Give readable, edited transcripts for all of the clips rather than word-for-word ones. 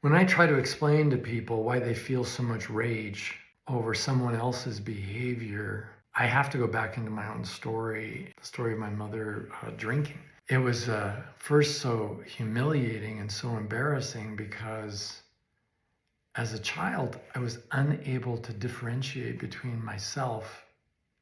When I try to explain to people why they feel so much rage over someone else's behavior, I have to go back into my own story, the story of my mother drinking. It was first so humiliating and so embarrassing because as a child, I was unable to differentiate between myself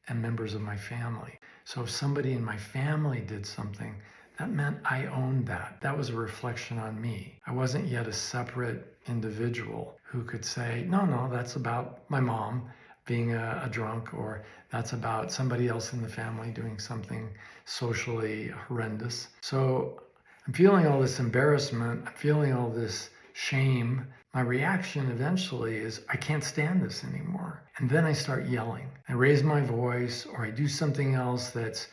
and members of my family. So if somebody in my family did something, that meant I owned that. That was a reflection on me. I wasn't yet a separate individual who could say, no, that's about my mom being a drunk, or that's about somebody else in the family doing something socially horrendous. So I'm feeling all this embarrassment. I'm feeling all this shame. My reaction eventually is, I can't stand this anymore. And then I start yelling. I raise my voice, or I do something else that's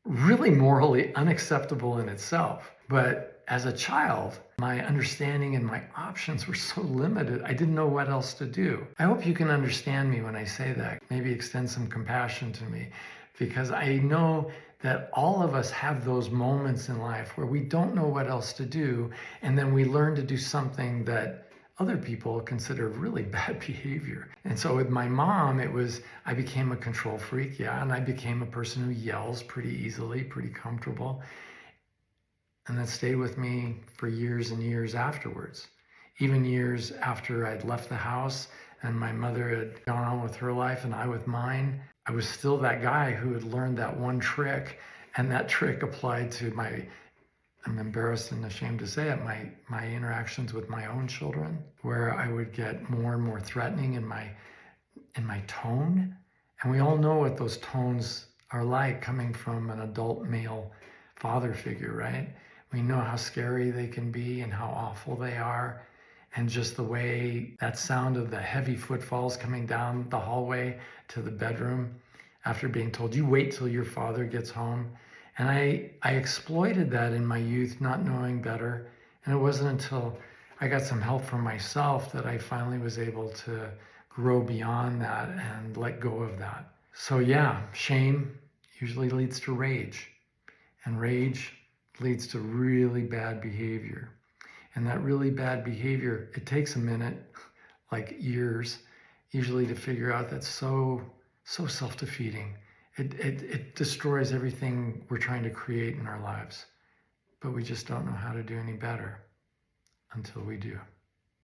really morally unacceptable in itself. But as a child, my understanding and my options were so limited, I didn't know what else to do. I hope you can understand me when I say that. Maybe extend some compassion to me, because I know that all of us have those moments in life where we don't know what else to do, and then we learn to do something that other people consider really bad behavior. And so with my mom, I became a control freak, yeah, and I became a person who yells pretty easily, pretty comfortable. And that stayed with me for years and years afterwards. Even years after I'd left the house and my mother had gone on with her life and I with mine, I was still that guy who had learned that one trick, and that trick applied to I'm embarrassed and ashamed to say it, my interactions with my own children, where I would get more and more threatening in my tone. And we all know what those tones are like coming from an adult male father figure, right? We know how scary they can be and how awful they are. And just the way that sound of the heavy footfalls coming down the hallway to the bedroom after being told, you wait till your father gets home. And I exploited that in my youth, not knowing better. And it wasn't until I got some help from myself that I finally was able to grow beyond that and let go of that. So yeah, shame usually leads to rage, and rage leads to really bad behavior. And that really bad behavior, it takes a minute, like years, usually to figure out that's so self-defeating. It destroys everything we're trying to create in our lives. But we just don't know how to do any better until we do.